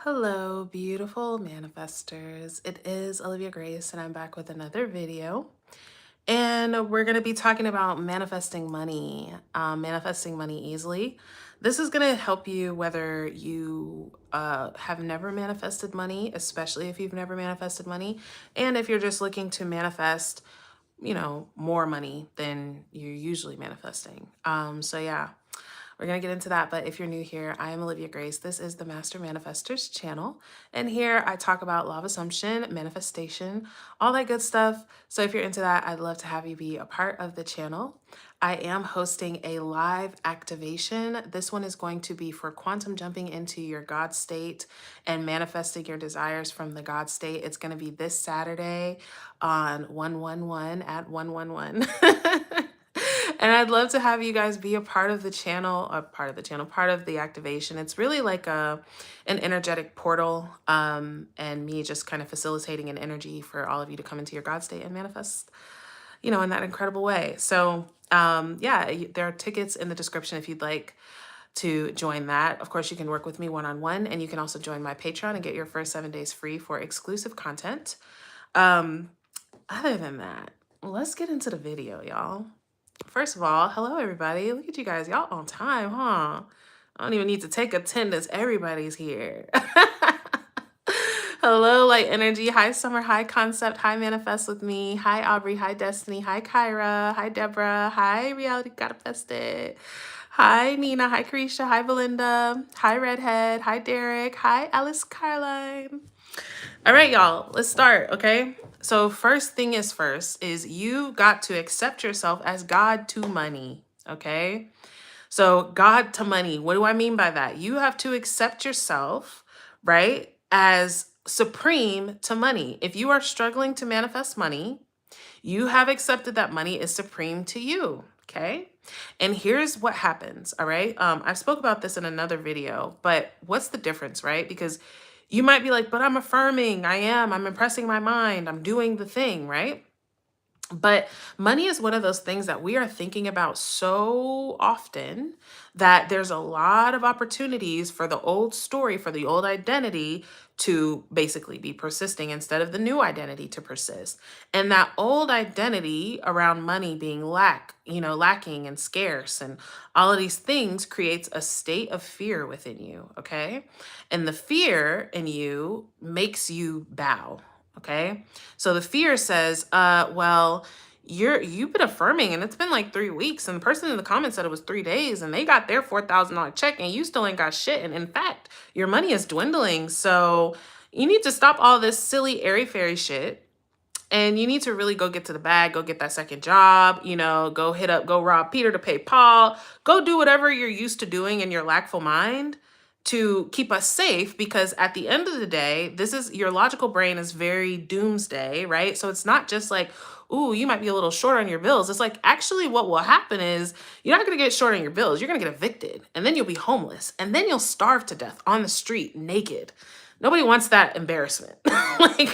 Hello, beautiful manifestors. It is Olivia Grace, and I'm back with another video. And we're going to be talking about manifesting money easily. This is going to help you whether you have never manifested money, especially if you've never manifested money, and if you're just looking to manifest, more money than you're usually manifesting. So yeah. We're going to get into that, but if you're new here, I am Olivia Grace. This is the Master Manifestors channel, and here I talk about law of assumption, manifestation, all that good stuff. So if you're into that, I'd love to have you be a part of the channel. I am hosting a live activation. This one is going to be for quantum jumping into your God state and manifesting your desires from the God state. It's going to be this Saturday on 111 at 111. And I'd love to have you guys be a part of the channel, part of the activation. It's really like an energetic portal, and me just kind of facilitating an energy for all of you to come into your God state and manifest, in that incredible way. So, yeah, there are tickets in the description if you'd like to join that. Of course, you can work with me one-on-one, and you can also join my Patreon and get your first 7 days free for exclusive content. Other than that, let's get into the video, y'all. First of all, hello everybody. Look at you guys. Y'all on time, huh? I don't even need to take attendance. Everybody's here. Hello, Light Energy. Hi, Summer. Hi, Concept. Hi, Manifest with me. Hi, Aubrey. Hi, Destiny. Hi, Kyra. Hi, Deborah. Hi, Reality Manifested. Hi, Nina. Hi, Carisha. Hi, Belinda. Hi, Redhead. Hi, Derek. Hi, Alice Caroline. All right, y'all, let's start, okay? So first thing is first is you got to accept yourself as God to money, okay? So God to money, what do I mean by that? You have to accept yourself, right, as supreme to money. If you are struggling to manifest money, you have accepted that money is supreme to you, okay? And here's what happens, all right? I spoke about this in another video, but what's the difference, right? Because you might be like, but I'm affirming, I'm impressing my mind, I'm doing the thing, right? But money is one of those things that we are thinking about so often that there's a lot of opportunities for the old story, for the old identity to basically be persisting instead of the new identity to persist. And that old identity around money being lacking and scarce and all of these things creates a state of fear within you, okay? And the fear in you makes you bow. Okay. So the fear says, well, you've been affirming and it's been like 3 weeks. And the person in the comments said it was 3 days and they got their $4,000 check and you still ain't got shit. And in fact, your money is dwindling. So you need to stop all this silly airy fairy shit. And you need to really go get to the bag, go get that second job, go rob Peter to pay Paul, go do whatever you're used to doing in your lackful mind to keep us safe, because at the end of the day, your logical brain is very doomsday, right? So it's not just like, ooh, you might be a little short on your bills. It's like, actually what will happen is you're not going to get short on your bills. You're going to get evicted and then you'll be homeless and then you'll starve to death on the street naked. Nobody wants that embarrassment,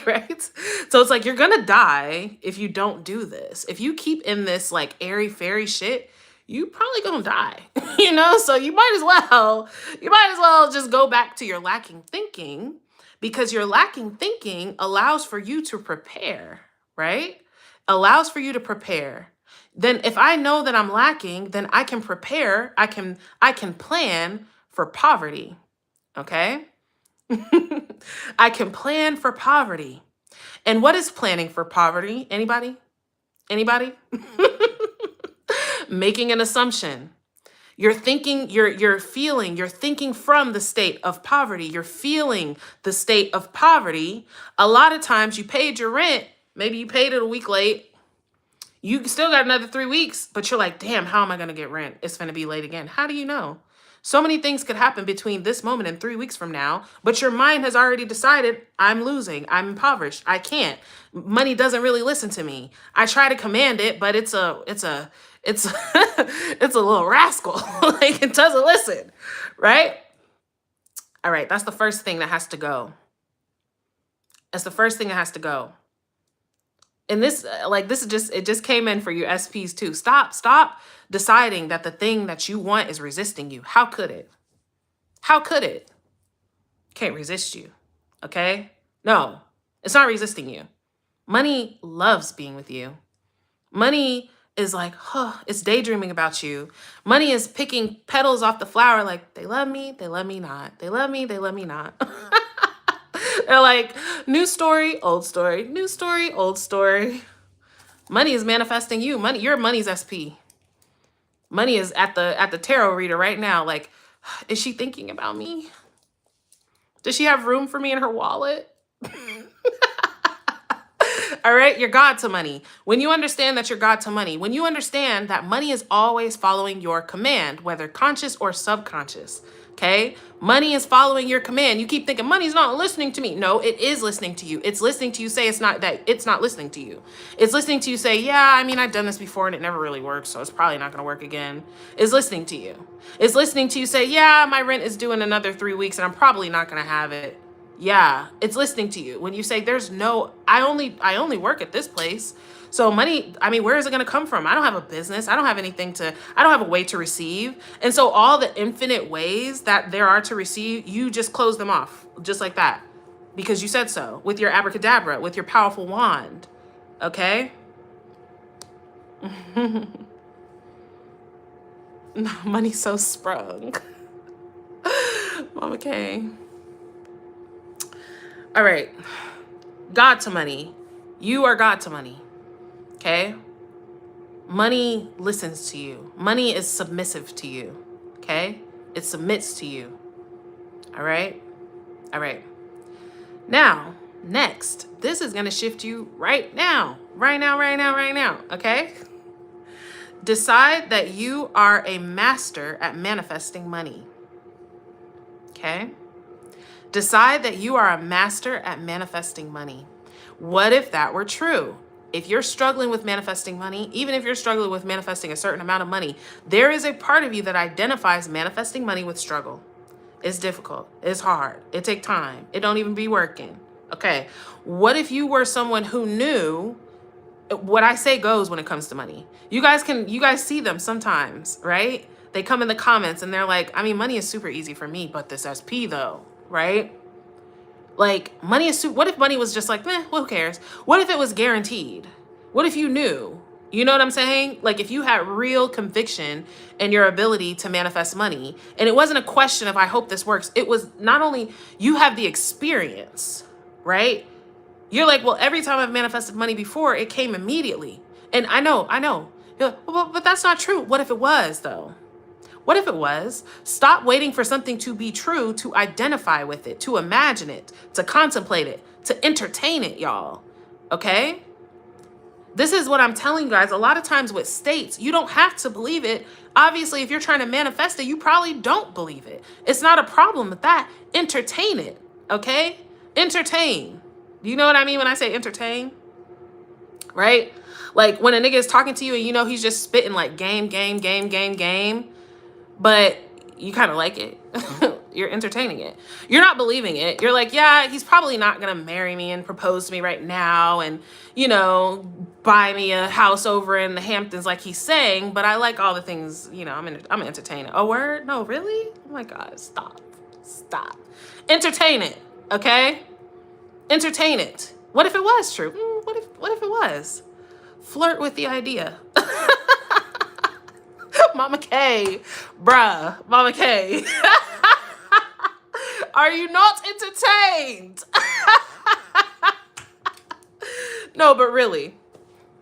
right? So it's like, you're going to die if you don't do this. If you keep in this like airy fairy shit, you probably gonna die, so you might as well just go back to your lacking thinking, because your lacking thinking allows for you to prepare, right? Allows for you to prepare. Then if I know that I'm lacking, then I can prepare, I can plan for poverty, okay? I can plan for poverty. And what is planning for poverty? Anybody? Making an assumption. You're thinking, you're thinking from the state of poverty. You're feeling the state of poverty. A lot of times you paid your rent. Maybe you paid it a week late. You still got another 3 weeks, but you're like, damn, how am I going to get rent? It's going to be late again. How do you know? So many things could happen between this moment and 3 weeks from now, but your mind has already decided, I'm losing, I'm impoverished, I can't. Money doesn't really listen to me. I try to command it, but it's a little rascal. Like, it doesn't listen, right? All right, that's the first thing that has to go. That's the first thing that has to go. And it just came in for you SPs too. Stop deciding that the thing that you want is resisting you. How could it? How could it? Can't resist you. Okay? No, it's not resisting you. Money loves being with you. Money is like, it's daydreaming about you. Money is picking petals off the flower like, they love me not. They love me not. They're like, new story, old story, new story, old story. Money is manifesting you. Money, your money's SP. Money is at the tarot reader right now. Like, is she thinking about me? Does she have room for me in her wallet? All right, you're God to money. When you understand that you're God to money, when you understand that money is always following your command, whether conscious or subconscious, okay? Money is following your command. You keep thinking money's not listening to me. No, it is listening to you. It's listening to you say it's not listening to you. It's listening to you say, yeah, I mean, I've done this before and it never really worked, so it's probably not gonna work again. It's listening to you. It's listening to you say, yeah, my rent is due in another 3 weeks and I'm probably not gonna have it. Yeah, it's listening to you. When you say I only work at this place. So money, I mean, where is it going to come from? I don't have a business. I don't have I don't have a way to receive. And so all the infinite ways that there are to receive, you just close them off just like that because you said so with your abracadabra, with your powerful wand. Okay. Money's so sprung. Mama K. All right. God to money. You are God to money. Okay? Money listens to you. Money is submissive to you. Okay? It submits to you. All right? All right. Now, next, this is going to shift you right now. Right now. Okay? Decide that you are a master at manifesting money. Okay? Decide that you are a master at manifesting money. What if that were true? If you're struggling with manifesting money, even if you're struggling with manifesting a certain amount of money, there is a part of you that identifies manifesting money with struggle. It's difficult. It's hard. It takes time. It don't even be working. Okay. What if you were someone who knew what I say goes when it comes to money? You guys see them sometimes, right? They come in the comments and they're like, I mean, money is super easy for me, but this SP though, right? Like money is what if money was just like, who cares? What if it was guaranteed? What if you knew? You know what I'm saying? Like if you had real conviction in your ability to manifest money, and it wasn't a question of, I hope this works. It was not only you have the experience, right? You're like, well, every time I've manifested money before, it came immediately. And I know. You're like, well, but that's not true. What if it was though? What if it was? Stop waiting for something to be true to identify with it, to imagine it, to contemplate it, to entertain it, y'all. Okay? This is what I'm telling you guys. A lot of times with states, you don't have to believe it. Obviously, if you're trying to manifest it, you probably don't believe it. It's not a problem with that. Entertain it. Okay? Entertain. Do you know what I mean when I say entertain? Right? Like when a nigga is talking to you and you know he's just spitting like game. But you kind of like it. You're entertaining it. You're not believing it. You're like, yeah, he's probably not going to marry me and propose to me right now and, you know, buy me a house over in the Hamptons like he's saying, but I like all the things, you know, I'm an entertainer. Oh, word? No, really? Oh my God, stop. Entertain it, okay? Entertain it. What if it was true? What if it was? Flirt with the idea. Mama K, bruh, Mama K. Are you not entertained? No, but really,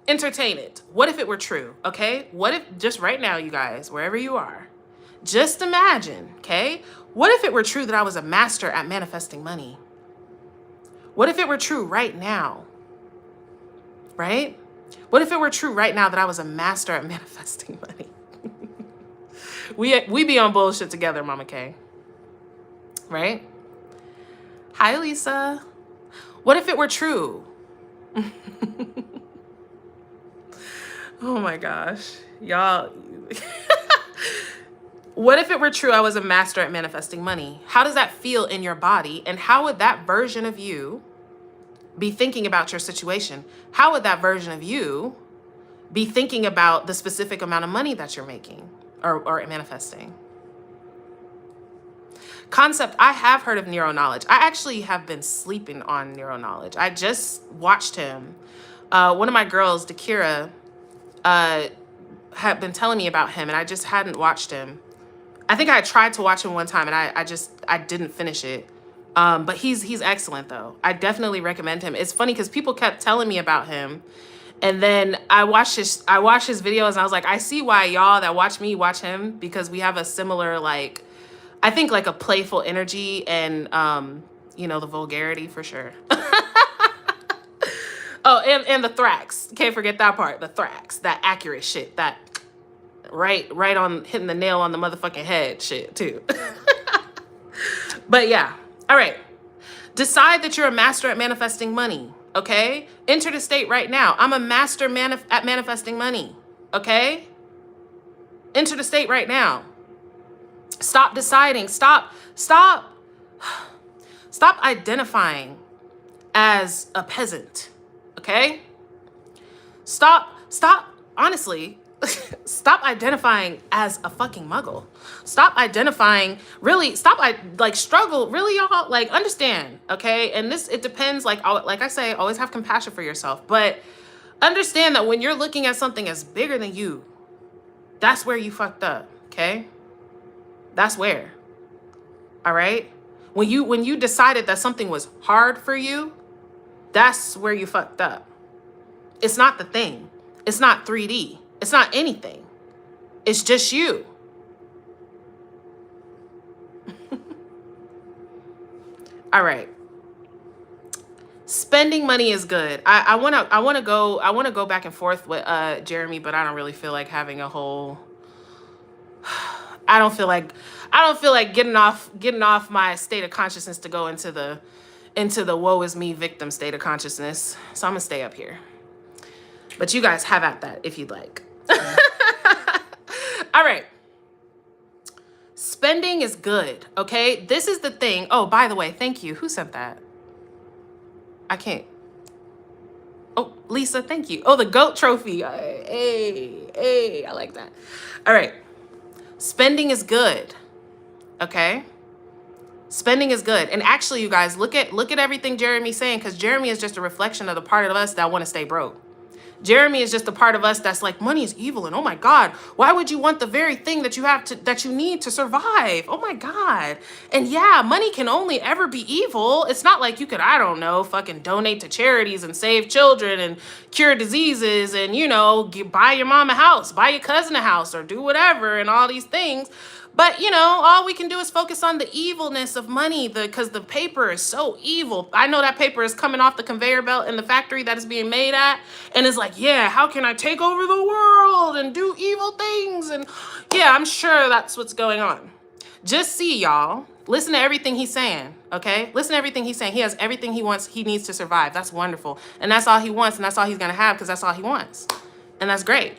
entertain it. What if it were true, okay? What if, just right now, you guys, wherever you are, just imagine, okay? What if it were true that I was a master at manifesting money? What if it were true right now, right? What if it were true right now that I was a master at manifesting money? We be on bullshit together, Mama K. Right? Hi, Lisa. What if it were true? Oh my gosh. Y'all. What if it were true I was a master at manifesting money? How does that feel in your body? And how would that version of you be thinking about your situation? How would that version of you be thinking about the specific amount of money that you're making or manifesting? Concept, I have heard of neuro knowledge. I actually have been sleeping on neuro knowledge. I just watched him. One of my girls, Dakira, had been telling me about him, and I just hadn't watched him. I think I tried to watch him one time, and I didn't finish it. But he's excellent though. I definitely recommend him. It's funny because people kept telling me about him, and then I watched his videos, and I was like, I see why y'all that watch me watch him, because we have a similar, like, I think like a playful energy and you know, the vulgarity for sure. Oh, and the thrax. Can't forget that part. The thrax, that accurate shit, that right on hitting the nail on the motherfucking head shit too. But yeah. All right. Decide that you're a master at manifesting money. Okay. Enter the state right now. I'm a master at manifesting money. Okay. Enter the state right now. Stop deciding. Stop identifying as a peasant. Okay? Stop, honestly, stop identifying as a fucking muggle. Stop identifying, really, struggle, really, y'all, like, understand, okay? And this, it depends, like I say, always have compassion for yourself, but understand that when you're looking at something as bigger than you, that's where you fucked up, okay? That's where, all right? When you decided that something was hard for you, that's where you fucked up. It's not the thing. It's not 3D. It's not anything. It's just you. All right. Spending money is good. I want to go back and forth with Jeremy, but I don't really feel like having a whole I don't feel like getting off my state of consciousness to go into the woe is me victim state of consciousness. So I'm gonna stay up here. But you guys have at that if you'd like. All right. Spending is good, okay? This is the thing. Oh, by the way, thank you. Who sent that? I can't. Oh, Lisa, thank you. Oh, the goat trophy. Hey, I like that. All right. Spending is good, okay? Spending is good. And actually, you guys, look at everything Jeremy's saying, because Jeremy is just a reflection of the part of us that want to stay broke. Jeremy is just a part of us that's like, money is evil, and oh my God, why would you want the very thing that you need to survive? Oh my God. And yeah, money can only ever be evil. It's not like you could, I don't know, fucking donate to charities and save children and cure diseases and, you know, buy your mom a house, buy your cousin a house, or do whatever and all these things. But, you know, all we can do is focus on the evilness of money because the paper is so evil. I know that paper is coming off the conveyor belt in the factory that it's being made at. And it's like, yeah, how can I take over the world and do evil things? And yeah, I'm sure that's what's going on. Just see, y'all. Listen to everything he's saying, okay? Listen to everything he's saying. He has everything he wants, he needs to survive. That's wonderful. And that's all he wants, and that's all he's going to have because that's all he wants. And that's great.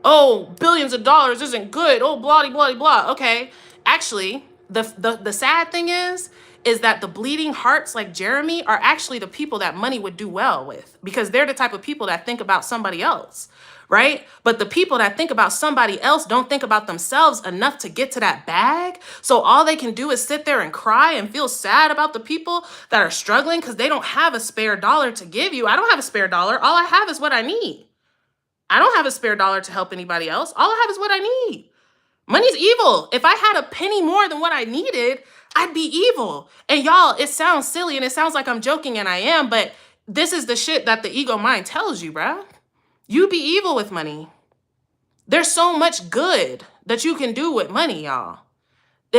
Oh, billions of dollars isn't good. Oh, blah, blah, blah. Okay. Actually, the sad thing is that the bleeding hearts like Jeremy are actually the people that money would do well with, because they're the type of people that think about somebody else, right? But the people that think about somebody else don't think about themselves enough to get to that bag. So all they can do is sit there and cry and feel sad about the people that are struggling because they don't have a spare dollar to give you. I don't have a spare dollar. All I have is what I need. I don't have a spare dollar to help anybody else. All I have is what I need. Money's evil. If I had a penny more than what I needed, I'd be evil. And y'all, it sounds silly and it sounds like I'm joking, and I am, but this is the shit that the ego mind tells you, bruh. You be evil with money. There's so much good that you can do with money, y'all.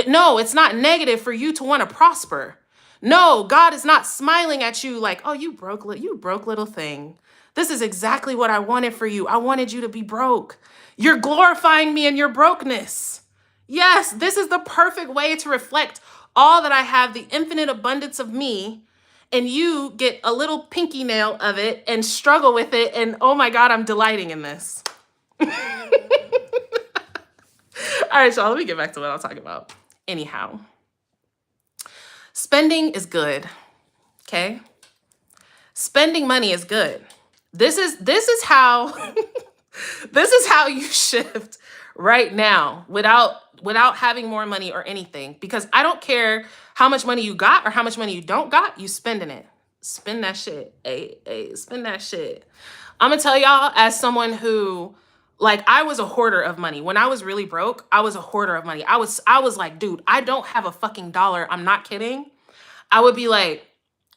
No, it's not negative for you to want to prosper. No, God is not smiling at you like, oh, you broke little thing. This is exactly what I wanted for you. I wanted you to be broke. You're glorifying me in your brokenness. Yes, this is the perfect way to reflect all that I have, the infinite abundance of me, and you get a little pinky nail of it and struggle with it. And oh my God, I'm delighting in this. All right, y'all, let me get back to what I'll talk about. Anyhow, spending is good, okay? Spending money is good. This is how this is how you shift right now without having more money or anything, because I don't care how much money you got or how much money you don't got, you spending it. Spend that shit. Hey, spend that shit. I'm gonna tell y'all, as someone who, like, I was a hoarder of money. When I was really broke, I was a hoarder of money. I was like, dude, I don't have a fucking dollar. I'm not kidding. I would be like,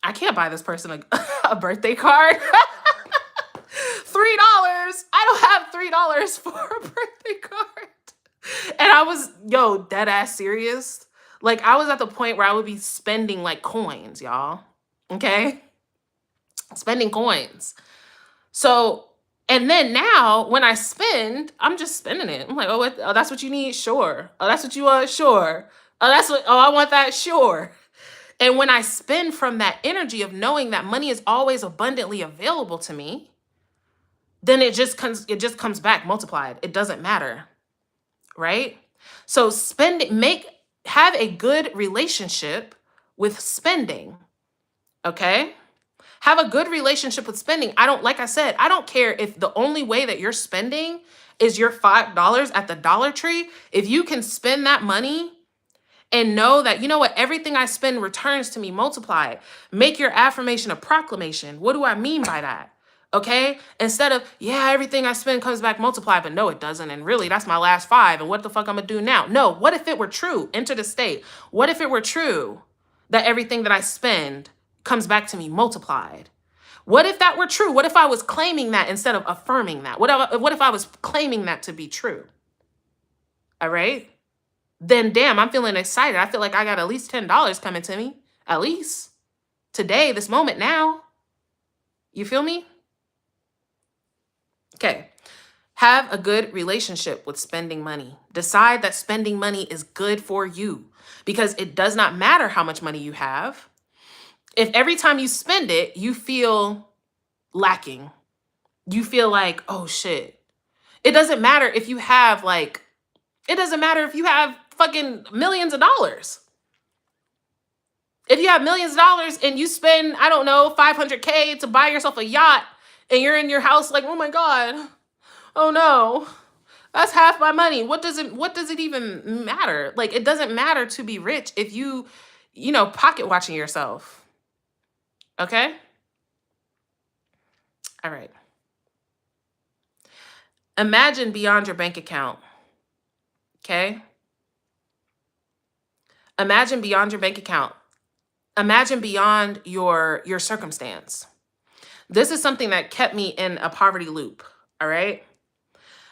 I can't buy this person a birthday card. $3. I don't have $3 for a birthday card. And I was, dead ass serious. Like, I was at the point where I would be spending like coins, y'all. Okay? Spending coins. So, and then now when I spend, I'm just spending it. I'm like, oh, that's what you need? Sure. Oh, that's what you want? Sure. Oh, I want that? Sure. And when I spend from that energy of knowing that money is always abundantly available to me, then it just comes back multiplied. It doesn't matter, right? So have a good relationship with spending, okay? Have a good relationship with spending. Like I said, I don't care if the only way that you're spending is your $5 at the Dollar Tree. If you can spend that money and know that, you know what, everything I spend returns to me multiplied. Make your affirmation a proclamation. What do I mean by that? Okay? Instead of, yeah, everything I spend comes back multiplied, but no, it doesn't. And really, that's my last $5. And what the fuck I'm gonna do now? No, what if it were true? Enter the state. What if it were true that everything that I spend comes back to me multiplied? What if that were true? What if I was claiming that instead of affirming that? What if I was claiming that to be true? All right? Then damn, I'm feeling excited. I feel like I got at least $10 coming to me. At least. Today, this moment now. You feel me? Okay. Have a good relationship with spending money. Decide that spending money is good for you, because it does not matter how much money you have. If every time you spend it, you feel lacking, you feel like, oh shit. It doesn't matter if you have fucking millions of dollars. If you have millions of dollars and you spend, I don't know, $500K to buy yourself a yacht, and you're in your house like, oh my God, oh no, that's half my money. What does it even matter? Like, it doesn't matter to be rich if you pocket watching yourself. Okay? All right. Imagine beyond your bank account. Okay? Imagine beyond your bank account. Imagine beyond your circumstance. This is something that kept me in a poverty loop, all right?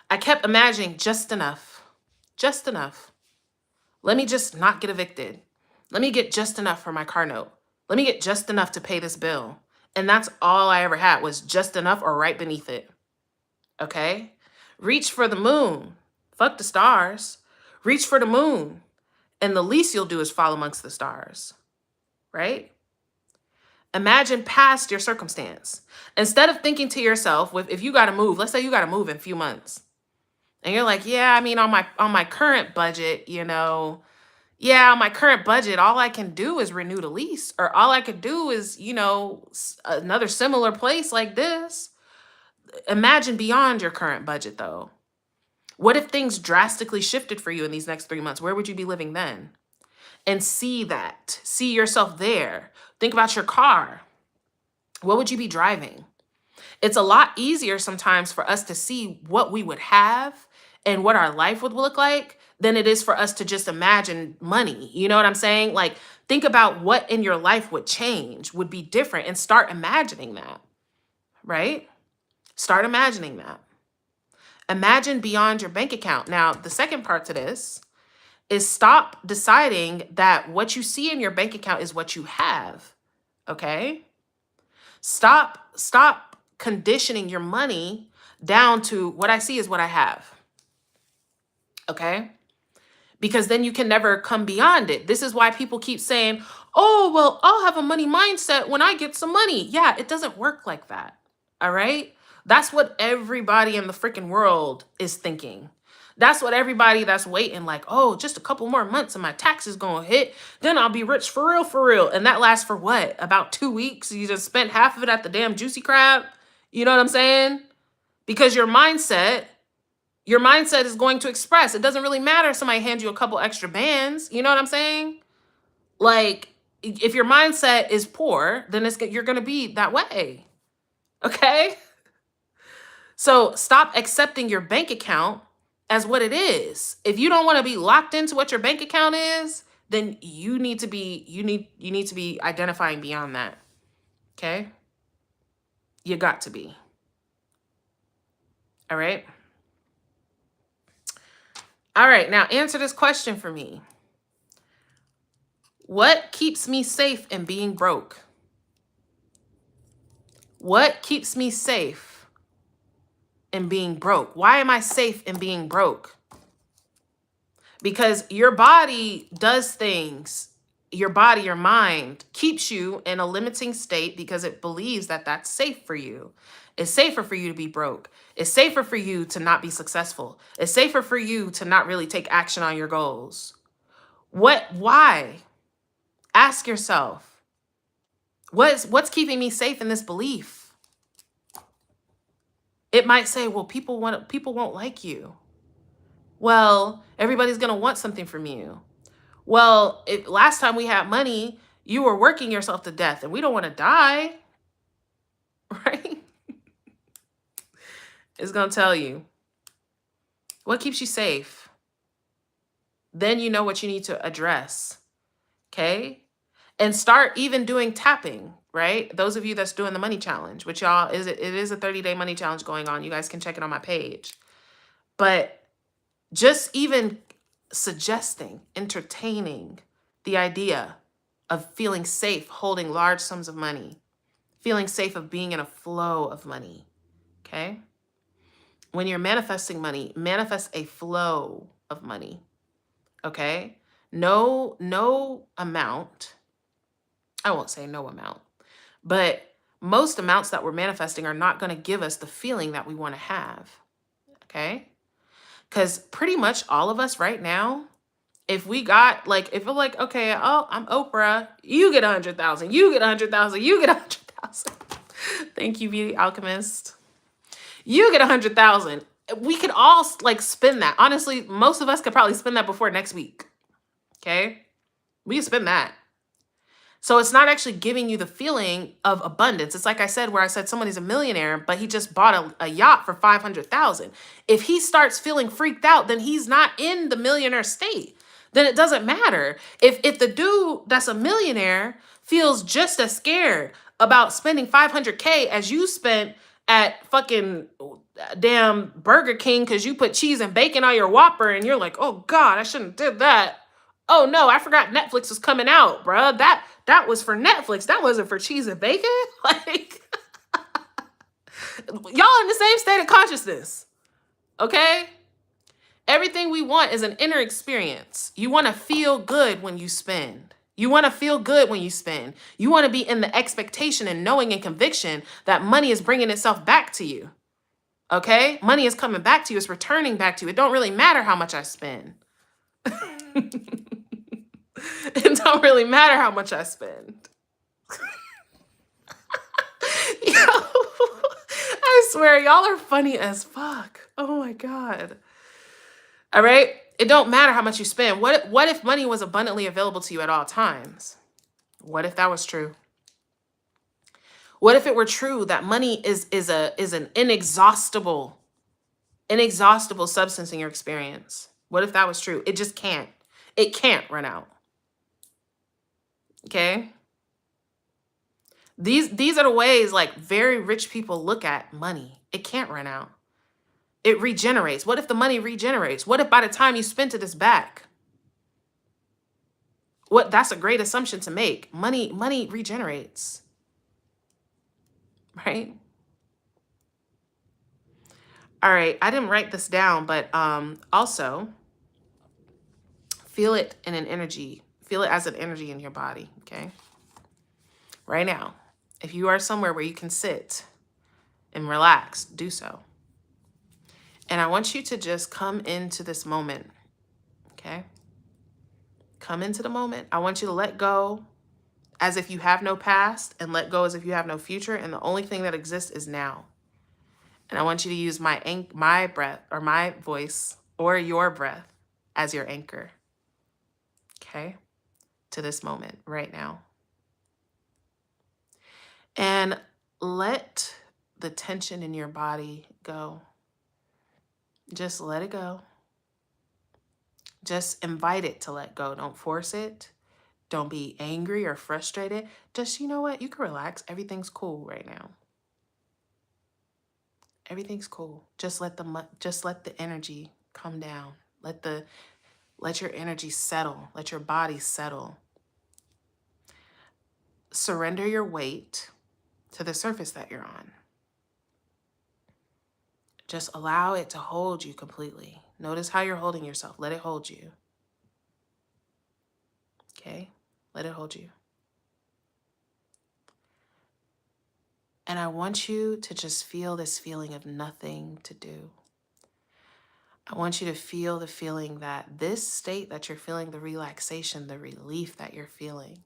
I kept imagining just enough. Just enough. Let me just not get evicted. Let me get just enough for my car note. Let me get just enough to pay this bill. And that's all I ever had, was just enough or right beneath it. Okay? Reach for the moon. Fuck the stars. Reach for the moon. And the least you'll do is fall amongst the stars. Right? Imagine past your circumstance. Instead of thinking to yourself, if you got to move, let's say you got to move in a few months. And you're like, yeah, I mean, on my current budget, on my current budget, all I can do is renew the lease, or all I could do is, another similar place like this. Imagine beyond your current budget, though. What if things drastically shifted for you in these next 3 months? Where would you be living then? And see yourself there. Think about your car. What would you be driving? It's a lot easier sometimes for us to see what we would have and what our life would look like than it is for us to just imagine money. You know what I'm saying? Like, think about what in your life would change, would be different, and start imagining that, right? Start imagining that. Imagine beyond your bank account. Now, the second part to this is stop deciding that what you see in your bank account is what you have, okay? Stop conditioning your money down to what I see is what I have, okay? Because then you can never come beyond it. This is why people keep saying, oh, well, I'll have a money mindset when I get some money. Yeah, it doesn't work like that, all right? That's what everybody in the freaking world is thinking. That's what everybody that's waiting, like, oh, just a couple more months and my taxes gonna hit, then I'll be rich for real, for real. And that lasts for what? About 2 weeks? You just spent half of it at the damn Juicy Crab? You know what I'm saying? Because your mindset your mindset is going to express. It doesn't really matter if somebody hands you a couple extra bands. You know what I'm saying? Like, if your mindset is poor, then you're going to be that way. Okay? So stop accepting your bank account as what it is. If you don't want to be locked into what your bank account is, then you need to be identifying beyond that. Okay? You got to be. All right? All right, now answer this question for me. What keeps me safe in being broke? What keeps me safe in being broke? Why am I safe in being broke? Because your body does things. Your body, your mind keeps you in a limiting state because it believes that that's safe for you. It's safer for you to be broke. It's safer for you to not be successful. It's safer for you to not really take action on your goals. Why? Ask yourself, what's keeping me safe in this belief? It might say, well, people won't like you. Well, everybody's going to want something from you. Well, last time we had money, you were working yourself to death and we don't want to die, right? It's going to tell you what keeps you safe. Then you know what you need to address. Okay? And start even doing tapping, right? Those of you that's doing the money challenge, which y'all, it is a 30-day money challenge going on. You guys can check it on my page. But just even suggesting, entertaining the idea of feeling safe holding large sums of money, feeling safe of being in a flow of money, okay? When you're manifesting money, manifest a flow of money, okay? No amount, I won't say no amount, but most amounts that we're manifesting are not going to give us the feeling that we want to have, okay? Because pretty much all of us right now, if we're like, okay, oh, I'm Oprah, you get 100,000, you get 100,000, you get 100,000. Thank you, Beauty Alchemist. You get 100,000. We could all like spend that. Honestly, most of us could probably spend that before next week. Okay? We can spend that. So it's not actually giving you the feeling of abundance. It's like I said, where I said somebody's a millionaire, but he just bought a yacht for 500,000. If he starts feeling freaked out, then he's not in the millionaire state. Then it doesn't matter. If the dude that's a millionaire feels just as scared about spending 500K as you spent at fucking damn Burger King because you put cheese and bacon on your Whopper and you're like, oh God, I shouldn't have did that. Oh no, I forgot Netflix was coming out, bruh. That was for Netflix. That wasn't for cheese and bacon. Like, y'all in the same state of consciousness, okay? Everything we want is an inner experience. You want to feel good when you spend. You want to feel good when you spend. You want to be in the expectation and knowing and conviction that money is bringing itself back to you, okay? Money is coming back to you. It's returning back to you. It don't really matter how much I spend. It don't really matter how much I spend. Yo, I swear, y'all are funny as fuck. Oh my God. All right? It don't matter how much you spend. What if money was abundantly available to you at all times? What if that was true? What if it were true that money is an inexhaustible substance in your experience? What if that was true? It just can't. It can't run out. Okay? These are the ways like very rich people look at money. It can't run out. It regenerates. What if the money regenerates? What if by the time you spent it, it's back? That's a great assumption to make. Money regenerates. Right? All right, I didn't write this down, but also feel it in an energy. Feel it as an energy in your body, okay? Right now, if you are somewhere where you can sit and relax, do so. And I want you to just come into this moment, okay? Come into the moment. I want you to let go as if you have no past and let go as if you have no future. And the only thing that exists is now. And I want you to use my breath or my voice or your breath as your anchor, okay, to this moment right now. And let the tension in your body go. Just let it go. Just invite it to let go. Don't force it. Don't be angry or frustrated. Just, you know what? You can relax. Everything's cool right now. Everything's cool. Just let the energy come down. Let your energy settle. Let your body settle. Surrender your weight to the surface that you're on. Just allow it to hold you completely. Notice how you're holding yourself. Let it hold you. Okay? Let it hold you. And I want you to just feel this feeling of nothing to do. I want you to feel the feeling that this state that you're feeling, the relaxation, the relief that you're feeling,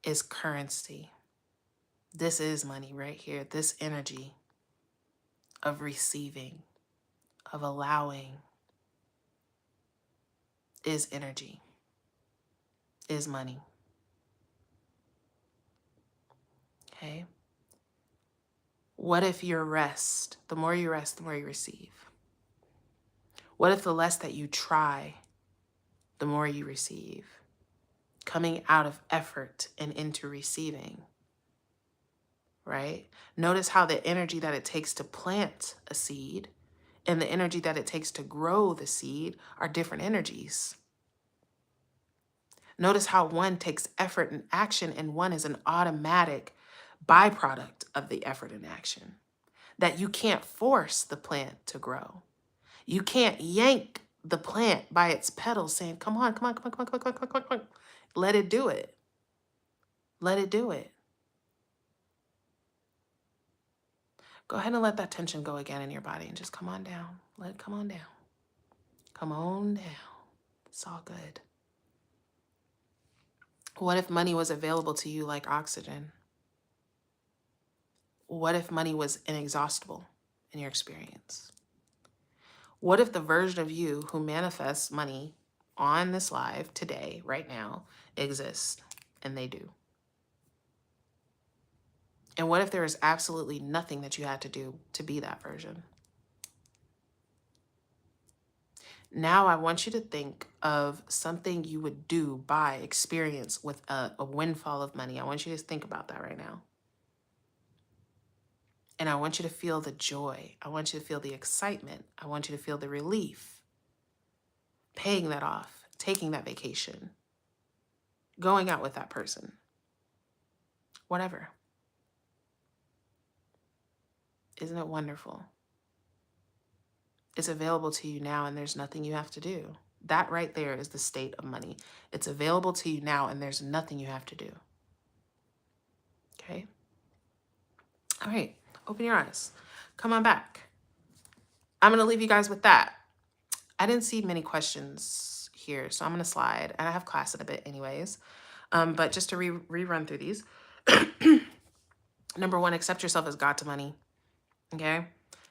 is currency. This is money right here. This energy of receiving, of allowing, is energy, is money. Okay? What if your rest, the more you rest, the more you receive? What if the less that you try, the more you receive? Coming out of effort and into receiving, right? Notice how the energy that it takes to plant a seed and the energy that it takes to grow the seed are different energies. Notice how one takes effort and action and one is an automatic byproduct of the effort and action. That you can't force the plant to grow. You can't yank the plant by its petals saying, come on, come on, come on, come on, come on, come on, come on, come on. Let it do it. Let it do it. Go ahead and let that tension go again in your body and just come on down. Let it come on down. Come on down. It's all good. What if money was available to you like oxygen? What if money was inexhaustible in your experience? What if the version of you who manifests money on this live today, right now, exists? And they do. And what if there is absolutely nothing that you had to do to be that version? Now I want you to think of something you would do, buy, experience with a windfall of money. I want you to think about that right now. And I want you to feel the joy. I want you to feel the excitement. I want you to feel the relief. Paying that off, taking that vacation, going out with that person, whatever. Isn't it wonderful? It's available to you now and there's nothing you have to do. That right there is the state of money. It's available to you now and there's nothing you have to do. Okay? All right, open your eyes. Come on back. I'm going to leave you guys with that. I didn't see many questions here, so I'm going to slide. And I have class in a bit anyways. But just to rerun through these. Number one, accept yourself as God to money. Okay?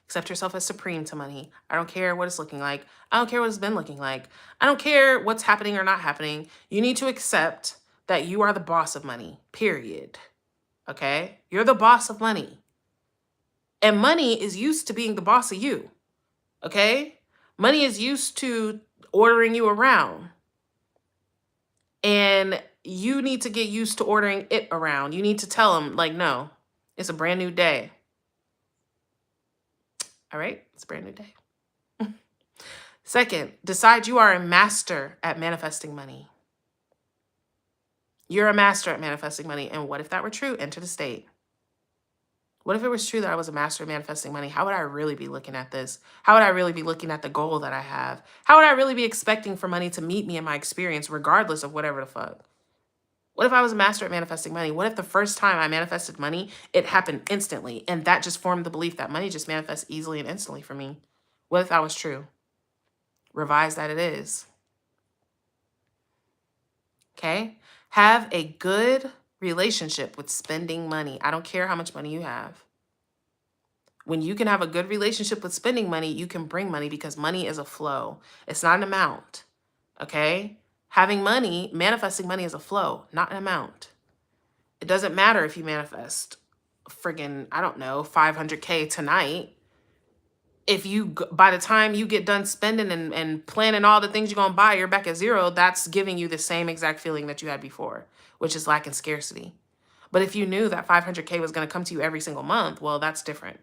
Accept yourself as supreme to money. I don't care what it's looking like. I don't care what it's been looking like. I don't care what's happening or not happening. You need to accept that you are the boss of money, period. Okay? You're the boss of money. And money is used to being the boss of you. Okay? Money is used to ordering you around. And you need to get used to ordering it around. You need to tell them, like, no, it's a brand new day. All right? It's a brand new day. Second, decide you are a master at manifesting money. You're a master at manifesting money. And what if that were true? Enter the state. What if it was true that I was a master at manifesting money? How would I really be looking at this? How would I really be looking at the goal that I have? How would I really be expecting for money to meet me in my experience, regardless of whatever the fuck? What if I was a master at manifesting money? What if the first time I manifested money, it happened instantly? And that just formed the belief that money just manifests easily and instantly for me. What if that was true? Revise that it is. Okay? Have a good relationship with spending money. I don't care how much money you have. When you can have a good relationship with spending money, you can bring money because money is a flow. It's not an amount. Okay? Having money, manifesting money is a flow, not an amount. It doesn't matter if you manifest friggin', I don't know, 500K tonight. If you, by the time you get done spending and planning all the things you're going to buy, you're back at zero, that's giving you the same exact feeling that you had before, which is lack and scarcity. But if you knew that 500K was going to come to you every single month, well, that's different.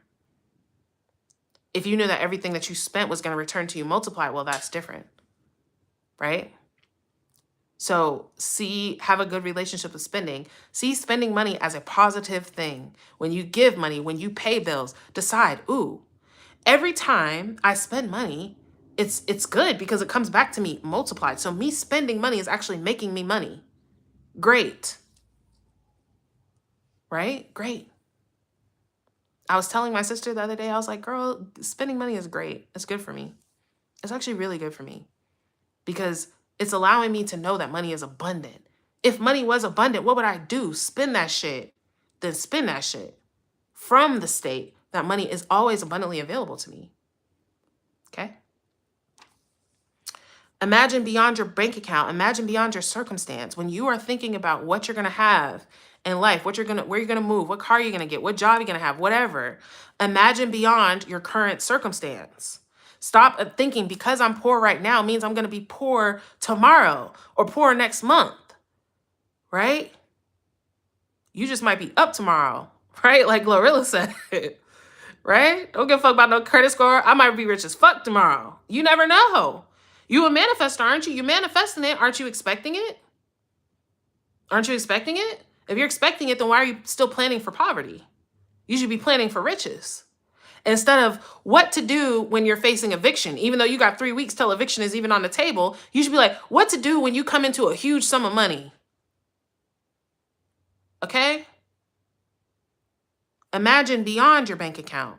If you knew that everything that you spent was going to return to you multiplied, well, that's different, right? So have a good relationship with spending. See spending money as a positive thing. When you give money, when you pay bills, decide, ooh, every time I spend money, it's good because it comes back to me multiplied. So me spending money is actually making me money. Great. Right? Great. I was telling my sister the other day, I was like, girl, spending money is great. It's good for me. It's actually really good for me because it's allowing me to know that money is abundant. If money was abundant, what would I do? Spend that shit. Then spend that shit from the state that money is always abundantly available to me. Okay? Imagine beyond your bank account. Imagine beyond your circumstance. When you are thinking about what you're going to have in life, where you're going to move, what car you're going to get, what job you're going to have, whatever. Imagine beyond your current circumstance. Stop thinking because I'm poor right now means I'm going to be poor tomorrow or poor next month, right? You just might be up tomorrow, right? Like Glorilla said, right? Don't give a fuck about no credit score. I might be rich as fuck tomorrow. You never know. You a manifestor, aren't you? You're manifesting it. Aren't you expecting it? Aren't you expecting it? If you're expecting it, then why are you still planning for poverty? You should be planning for riches. Instead of what to do when you're facing eviction, even though you got 3 weeks till eviction is even on the table, you should be like, what to do when you come into a huge sum of money? Okay? Imagine beyond your bank account.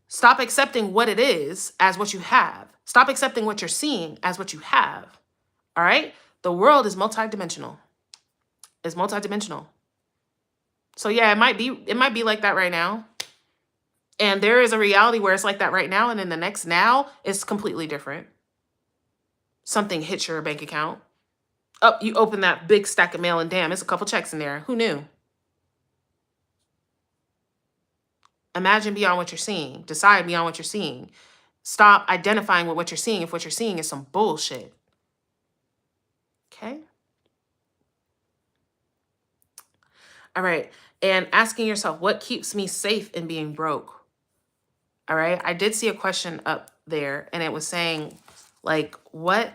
Stop accepting what it is as what you have. Stop accepting what you're seeing as what you have. All right? The world is multidimensional. It's multidimensional. So yeah, it might be like that right now. And there is a reality where it's like that right now. And then the next now is completely different. Something hits your bank account. Oh, you open that big stack of mail and damn, it's a couple checks in there. Who knew? Imagine beyond what you're seeing. Decide beyond what you're seeing. Stop identifying with what you're seeing if what you're seeing is some bullshit. Okay? All right. And asking yourself, what keeps me safe in being broke? All right. I did see a question up there and it was saying, like, why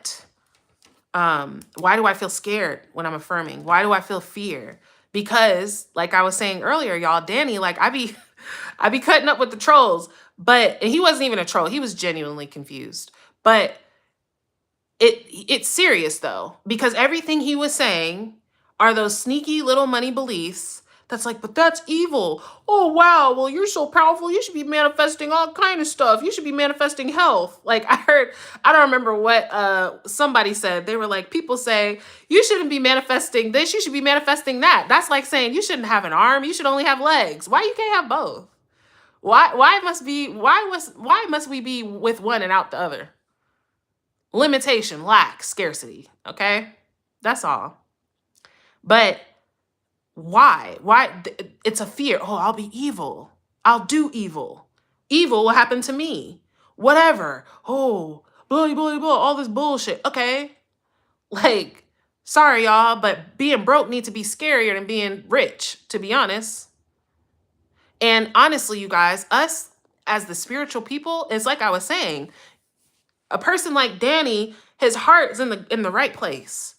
do I feel scared when I'm affirming? Why do I feel fear? Because like I was saying earlier, y'all, Danny, like I be cutting up with the trolls, and he wasn't even a troll. He was genuinely confused. But it's serious though, because everything he was saying are those sneaky little money beliefs that's like, but that's evil. Oh, wow. Well, you're so powerful. You should be manifesting all kind of stuff. You should be manifesting health. Like I don't remember what somebody said. They were like, people say, you shouldn't be manifesting this. You should be manifesting that. That's like saying you shouldn't have an arm. You should only have legs. Why you can't have both? Why must we be with one and out the other? Limitation, lack, scarcity. Okay? That's all. But why? It's a fear. Oh, I'll be evil. I'll do evil. Evil will happen to me. Whatever. Oh, blah, blah, blah, all this bullshit. Okay. Like, sorry, y'all, but being broke needs to be scarier than being rich, to be honest. And honestly, you guys, us as the spiritual people, it's like I was saying, a person like Danny, his heart is in the right place.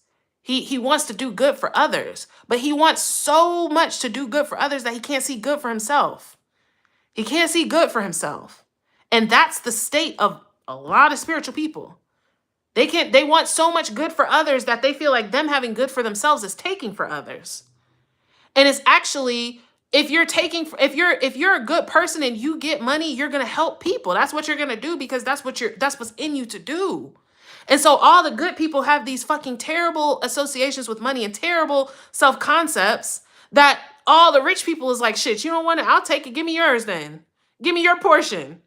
He wants to do good for others, but he wants so much to do good for others that he can't see good for himself. He can't see good for himself. And that's the state of a lot of spiritual people. They want so much good for others that they feel like them having good for themselves is taking for others. And it's actually, if you're a good person and you get money, you're going to help people. That's what you're going to do because that's what's in you to do. And so all the good people have these fucking terrible associations with money and terrible self-concepts that all the rich people is like, shit, you don't want it? I'll take it. Give me yours then. Give me your portion.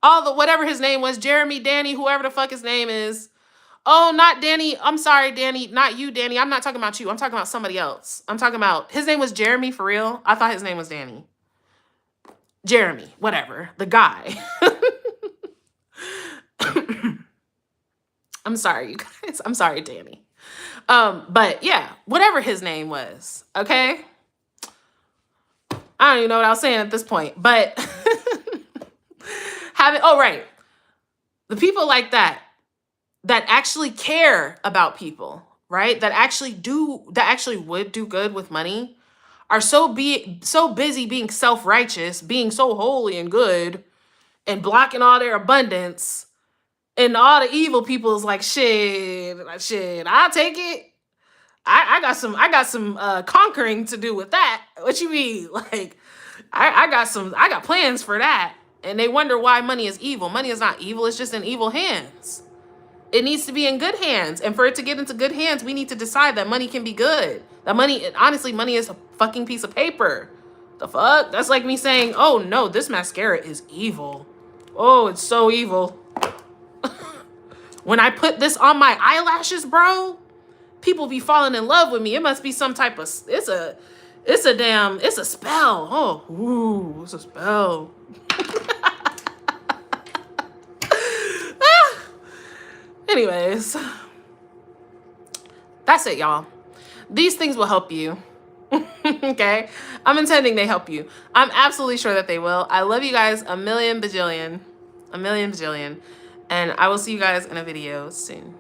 All the, whatever his name was, Jeremy, Danny, whoever the fuck his name is. Oh, not Danny. I'm sorry, Danny. Not you, Danny. I'm not talking about you. I'm talking about somebody else. I'm talking about, his name was Jeremy for real. I thought his name was Danny. Jeremy, whatever. The guy. I'm sorry, you guys. I'm sorry, Danny. But yeah, whatever his name was, okay? I don't even know what I was saying at this point, but right. The people like that actually care about people, right? That actually would do good with money are so busy being self-righteous, being so holy and good and blocking all their abundance. And all the evil people is like, shit, I'll take it. I got some conquering to do with that. What you mean? Like, I got plans for that. And they wonder why money is evil. Money is not evil. It's just in evil hands. It needs to be in good hands. And for it to get into good hands, we need to decide that money can be good. That money, honestly, money is a fucking piece of paper. The fuck? That's like me saying, oh no, this mascara is evil. Oh, it's so evil. When I put this on my eyelashes, bro, people be falling in love with me. It must be some type of, it's a spell. Oh, ooh, it's a spell. Anyways, that's it, y'all. These things will help you. Okay? I'm intending they help you. I'm absolutely sure that they will. I love you guys a million bajillion. And I will see you guys in a video soon.